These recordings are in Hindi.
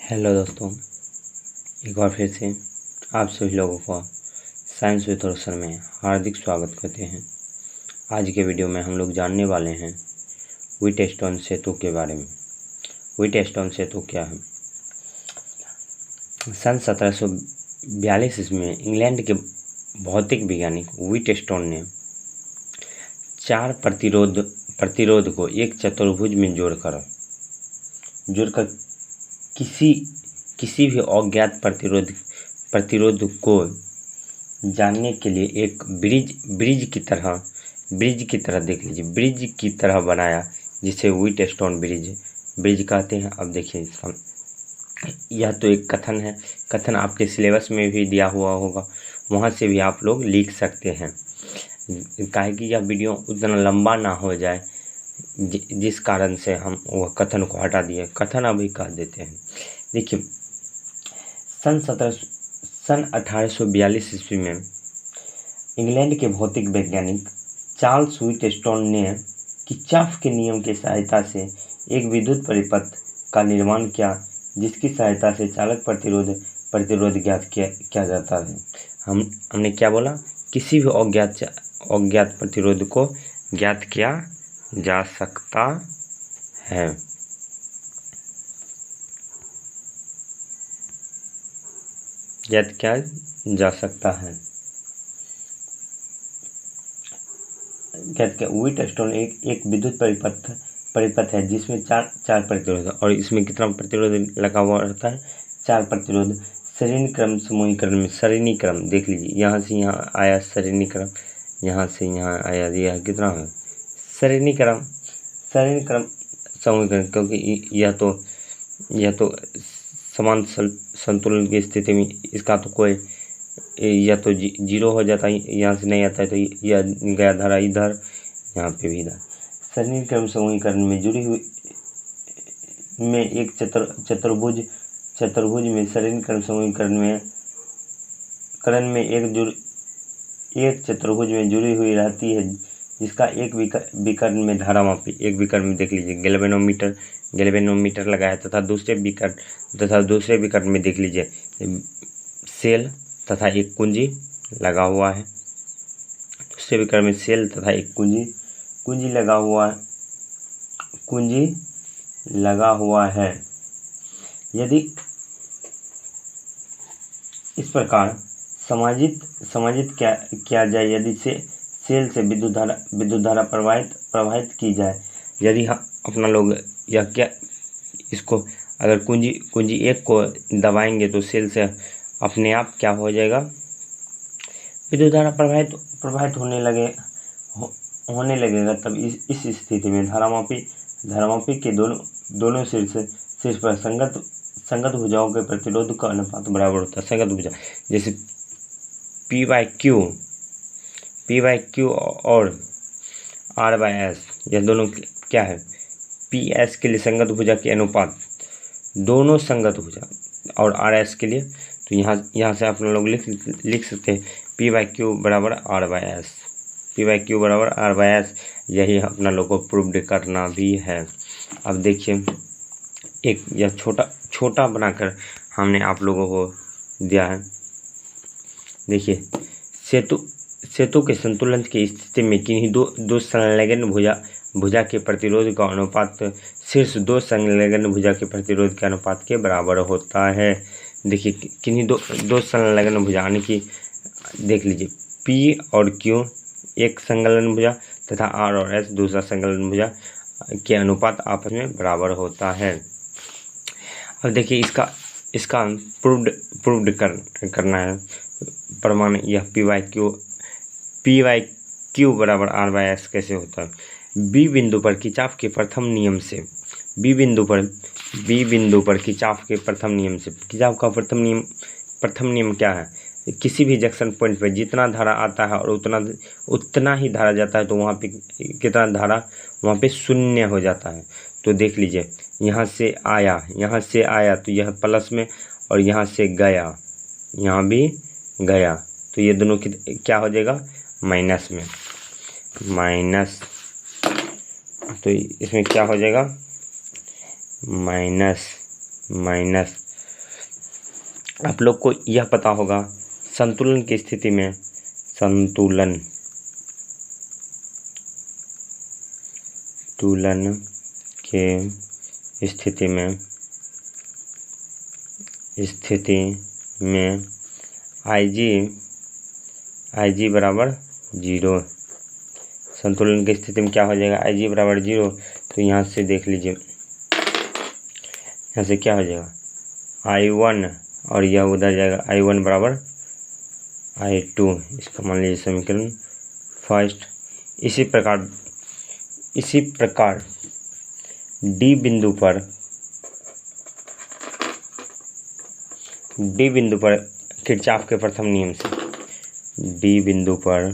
हेलो दोस्तों, एक बार फिर से आप सभी लोगों का साइंस विद रोशन में हार्दिक स्वागत करते हैं। आज के वीडियो में हम लोग जानने वाले हैं व्हीटस्टोन सेतु के बारे में। व्हीटस्टोन सेतु क्या है? सन 1742 ईस्वी में इंग्लैंड के भौतिक वैज्ञानिक व्हीटस्टोन ने 4 प्रतिरोध को एक चतुर्भुज में जोड़कर किसी भी अज्ञात प्रतिरोध को जानने के लिए एक ब्रिज की तरह बनाया, जिसे व्हीटस्टोन ब्रिज कहते हैं। अब देखिए, इसका यह तो एक कथन है। कथन आपके सिलेबस में भी दिया हुआ होगा, वहाँ से भी आप लोग लिख सकते हैं। काहे कि यह वीडियो उतना लंबा ना हो जाए, जिस कारण से हम वह कथन को हटा दिए। कथन अभी कह देते हैं। देखिए, सन 1842 ईस्वी में इंग्लैंड के भौतिक वैज्ञानिक चार्ल्स व्हीटस्टोन ने किरचॉफ के नियम की सहायता से एक विद्युत परिपथ का निर्माण किया, जिसकी सहायता से चालक प्रतिरोध ज्ञात किया जाता है। हमने क्या बोला? किसी भी अज्ञात प्रतिरोध को ज्ञात किया जा सकता है। ज्ञात किया जा सकता है। व्हीटस्टोन एक विद्युत परिपथ है, जिसमें चार प्रतिरोध, और इसमें कितना प्रतिरोध लगा हुआ रहता है? 4 प्रतिरोध श्रेणी क्रम समूहीकरण में। श्रेणी क्रम देख लीजिए, यहाँ से यहाँ आया श्रेणी क्रम, यहाँ से यहाँ आया, यह कितना है? श्रेणी क्रम समूहीकरण, क्योंकि यह तो समान संतुलन की स्थिति में इसका तो कोई या तो जीरो हो जाता है, यहाँ से नहीं आता है, तो यह गया धारा इधर, यहाँ पे भी इधर। श्रेणी क्रम समूहीकरण में जुड़ी हुई में एक चतुर्भुज में श्रेणी क्रम समूहीकरण में एक चतुर्भुज में जुड़ी हुई रहती है, जिसका एक विकर्ण में धारा मापी। एक विकर्ण में देख लीजिए गैल्वेनोमीटर लगा है, तथा दूसरे विकर्ण में देख लीजिए सेल तथा एक कुंजी लगा हुआ है। दूसरे विकर्ण में सेल तथा एक कुंजी लगा हुआ है। यदि इस प्रकार समाजित किया जाए, यदि सेल से विद्युत धारा प्रवाहित की जाए, यदि अपना लोग यह क्या इसको अगर कुंजी एक को दबाएंगे तो सेल से अपने आप क्या हो जाएगा? विद्युत धारा प्रवाहित होने लगेगा। तब इस स्थिति में धारामापी के दोनों शीर्ष पर संगत भुजाओं के प्रतिरोध का अनुपात बराबर होता है। संगत भुजा जैसे P बाई क्यू और R बाई एस, यह दोनों क्या है? PS के लिए संगत भुजा के अनुपात, दोनों संगत भुजा, और RS के लिए तो यहाँ से आप लोग लिख सकते हैं P बाई क्यू बराबर R by S. P by Q बराबर R बाई एस। यही अपना लोग को प्रूव्ड करना भी है। अब देखिए, एक यह छोटा बनाकर हमने आप लोगों को दिया है। देखिए, सेतु के संतुलन की स्थिति में किन्हीं दो संलग्न भुजा के प्रतिरोध का अनुपात शीर्ष 2 संलग्न भुजा के प्रतिरोध के अनुपात के बराबर होता है। देखिए, किन्हीं दो संलग्न भुजा, यानी कि देख लीजिए P और Q एक संलग्न भुजा तथा R और S दूसरा संलग्न भुजा के अनुपात आपस में बराबर होता है। अब देखिए, इसका प्रूव्ड करना है प्रमाण। यह P बाई क्यू बराबर R बाई एस कैसे होता है? बी बिंदु पर किरचॉफ के प्रथम नियम से किरचॉफ का प्रथम नियम क्या है? किसी भी जंक्शन पॉइंट पर जितना धारा आता है और उतना ही धारा जाता है, तो वहाँ पे कितना धारा वहाँ पे शून्य हो जाता है। तो देख लीजिए, यहाँ से आया तो यह प्लस में, और यहाँ से गया, यहाँ भी गया, तो ये दोनों क्या हो जाएगा? माइनस में। तो इसमें क्या हो जाएगा? माइनस आप लोग को यह पता होगा संतुलन की स्थिति में, संतुलन के स्थिति में IG बराबर 0। संतुलन की स्थिति में क्या हो जाएगा, IG बराबर 0। तो यहाँ से देख लीजिए, यहाँ से क्या हो जाएगा I1 और यह उधर जाएगा I1 बराबर I2। इसका मान लीजिए समीकरण फर्स्ट। इसी प्रकार D बिंदु पर किरचॉफ के प्रथम नियम से, D बिंदु पर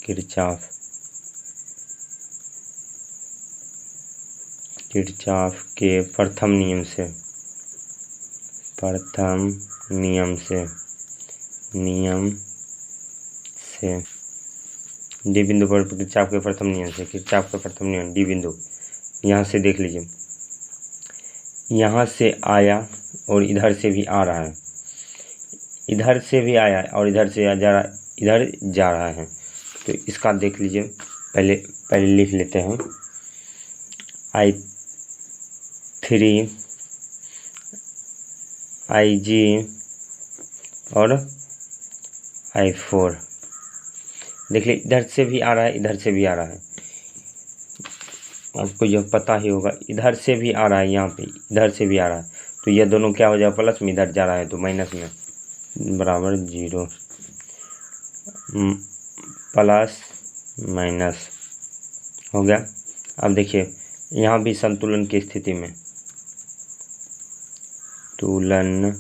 किरचॉफ के प्रथम नियम से D बिंदु पर किरचॉफ के प्रथम नियम से, किरचॉफ का प्रथम नियम D बिंदु, यहाँ से देख लीजिए, यहाँ से आया और इधर से भी आ रहा है, इधर से भी आया और इधर से इधर जा रहा है। तो इसका देख लीजिए, पहले लिख लेते हैं I3 IG और I4। देख लीजिए, इधर से भी आ रहा है, इधर से भी आ रहा है, आपको यह पता ही होगा, इधर से भी आ रहा है, यहाँ पे इधर से भी आ रहा है। तो यह दोनों क्या हो जाएगा, प्लस में, इधर जा रहा है तो माइनस में, बराबर 0 प्लस माइनस हो गया। अब देखिए यहाँ भी संतुलन की स्थिति में, तुलन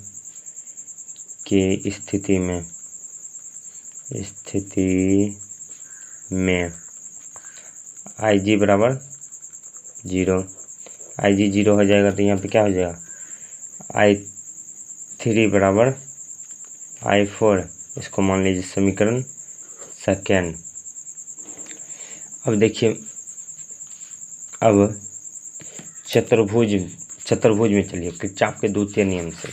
की स्थिति में IG बराबर 0, IG 0 हो जाएगा तो यहाँ पे क्या हो जाएगा I3 बराबर I4। इसको मान लीजिए समीकरण सेकेंड। अब देखिए, अब चतुर्भुज में चलिए किरचॉफ के द्वितीय नियम से,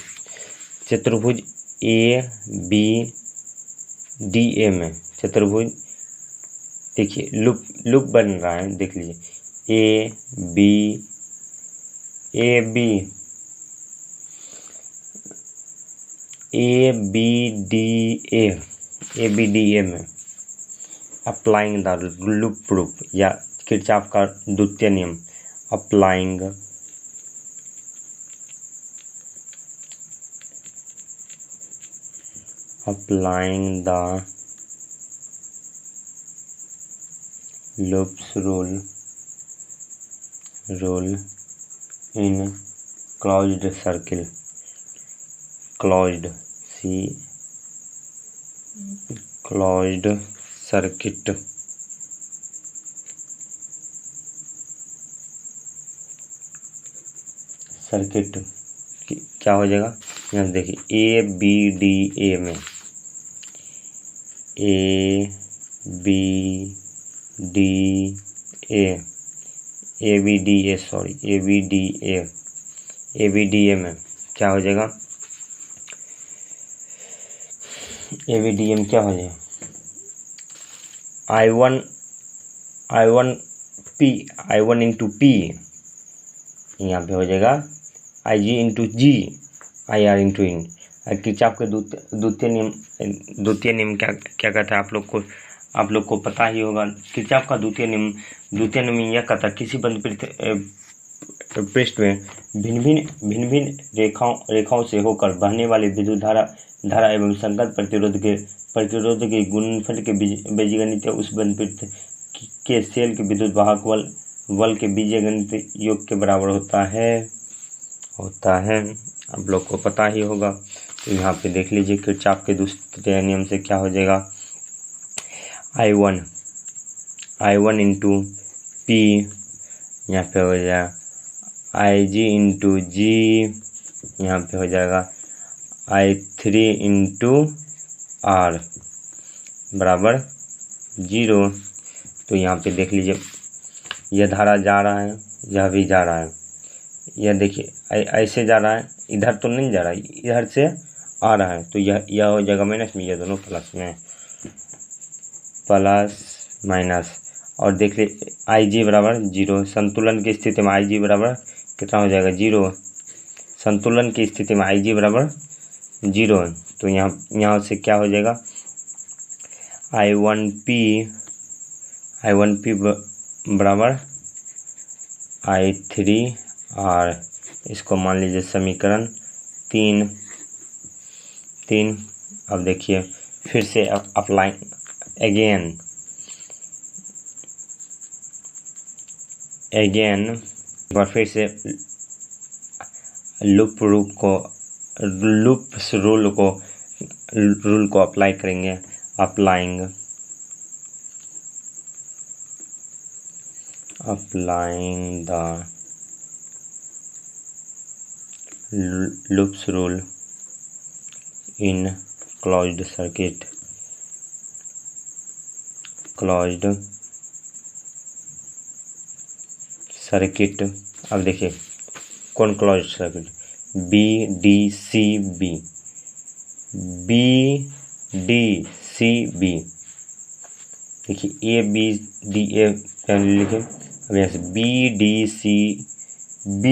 चतुर्भुज ABDA में, चतुर्भुज देखिए लूप बन रहा है, देख लीजिए ABDA में अप्लाइंग द लूप प्रूफ या किरचॉफ का द्वितीय नियम, applying the loops rule in closed circuit, circuit क्या हो जाएगा, यहाँ देखिए ABDA में, ABDA में क्या हो जाएगा, ABDA में क्या हो जाएगा I1 इंटू P, यहाँ पे हो जाएगा IG into G, IR into इन। किरचॉफ के द्वितीय नियम क्या कहता है, आप लोग को पता ही होगा। किरचॉफ का द्वितीय नियम यह कहता है, किसी बंद पृष्ठ में भिन्न रेखाओं से होकर बहने वाली विद्युत धारा एवं संगत प्रतिरोध के गुणनफल के बीजगणित उस बंद पृष्ठ के सेल के विद्युत वाहक बल के बीजगणित योग के बराबर होता है। आप लोग को पता ही होगा। तो यहाँ पे देख लीजिए, किरचॉफ के दूसरे नियम से क्या हो जाएगा, I1 इंटू P, यहाँ पे हो जाएगा IG इंटू G, यहाँ पे हो जाएगा I3 इंटू R बराबर 0। तो यहाँ पे देख लीजिए, यह धारा जा रहा है, यह भी जा रहा है, यह देखिए ऐसे जा रहा है, इधर तो नहीं जा रहा है, इधर से आ रहा है, तो यह हो जाएगा माइनस में, ये दोनों प्लस में, प्लस माइनस। और देख ले आई जी बराबर 0, संतुलन की स्थिति में आई जी बराबर कितना हो जाएगा 0, संतुलन की स्थिति में आई जी बराबर 0 है। तो यहाँ से क्या हो जाएगा I1P बराबर I3R, इसको मान लीजिए समीकरण 3। अब देखिए फिर से अप्लाई अगेन एक बार फिर से लूप्स रूल को अप्लाई करेंगे। Applying the loops rule in closed circuit, अब देखिए कौन क्लोज्ड सर्किट, BDCB, देखिए ABDA लिखे, अब यहाँ से BDCB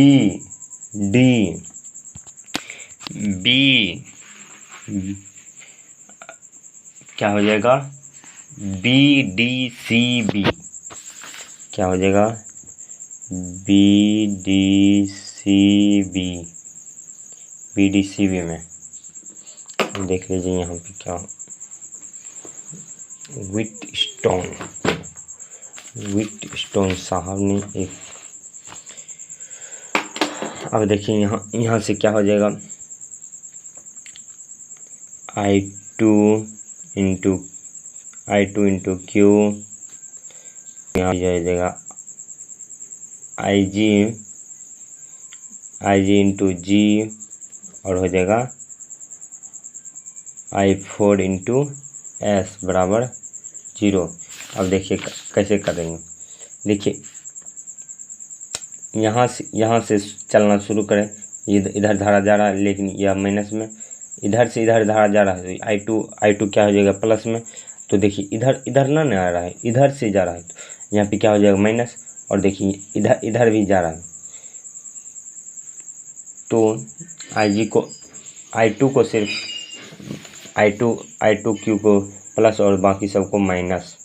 क्या हो जाएगा BDCB, क्या हो जाएगा BDCB में देख लीजिए यहाँ पे क्या व्हीटस्टोन साहब ने एक, अब देखिए यहाँ से क्या हो जाएगा I2 इंटू Q, यहाँ जाएगा IG इंटू G, और हो जाएगा I4 इंटू S बराबर 0। अब देखिए कैसे करेंगे, देखिए यहाँ से चलना शुरू करें, इधर धारा जा रहा है लेकिन यह माइनस में, इधर से इधर धारा जा रहा है, तो I2 क्या हो जाएगा प्लस में। तो देखिए इधर ना आ रहा है, इधर से जा रहा है, तो यहाँ पे क्या हो जाएगा माइनस, और देखिए इधर भी जा रहा है, तो I2 को सिर्फ I2Q को प्लस और बाकी सबको माइनस।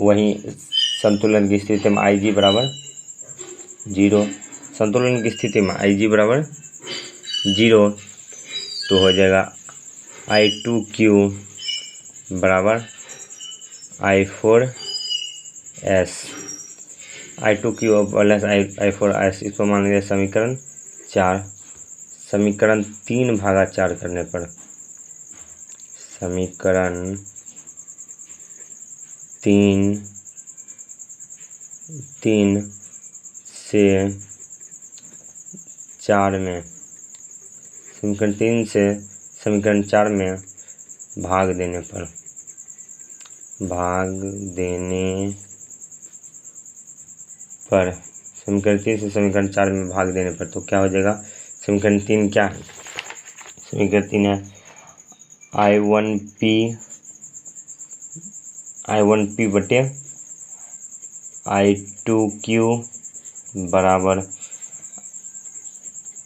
वहीं संतुलन की स्थिति में IG बराबर 0, संतुलन की स्थिति में IG बराबर 0, तो हो जाएगा I2Q बराबर I4S, I2Q प्लस I4S, इसको मान लीजिए समीकरण 4। समीकरण 3/4 करने पर, समीकरण 3 से 4 में, समीकरण 3 से समीकरण 4 में भाग देने पर समीकरण 3 से समीकरण 4 में भाग देने पर तो क्या हो जाएगा, समीकरण 3 क्या है, समीकरण 3 है I1P बटे I2Q बराबर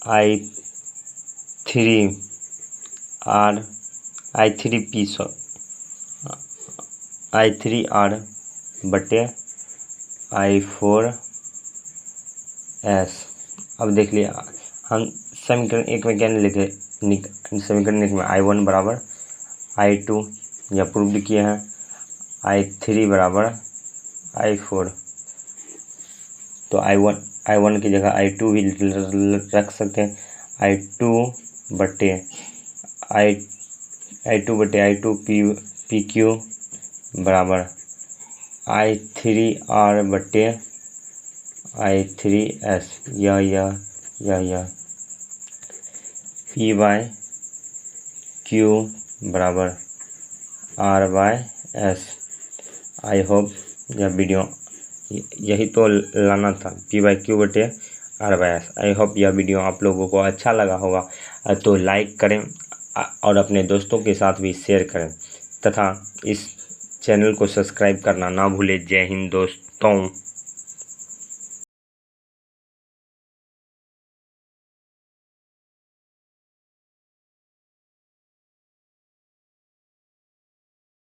I3R बटे I4S। अब देख लिया हम समीकरण 1 में क्या लिखे, समीकरण 1 में I1 बराबर I2 या प्रूव किए हैं, I3 बराबर I4, तो I1 की जगह I2 भी रख सकते हैं, I2 बटे I2PQ बराबर I3R बटे I3S, यह P/Q बराबर R/S। आई होप यह वीडियो यही तो लाना था, P/Q बटे R/S। आई होप यह वीडियो आप लोगों को अच्छा लगा होगा, तो लाइक करें और अपने दोस्तों के साथ भी शेयर करें तथा इस चैनल को सब्सक्राइब करना ना भूलें। जय हिंद दोस्तों।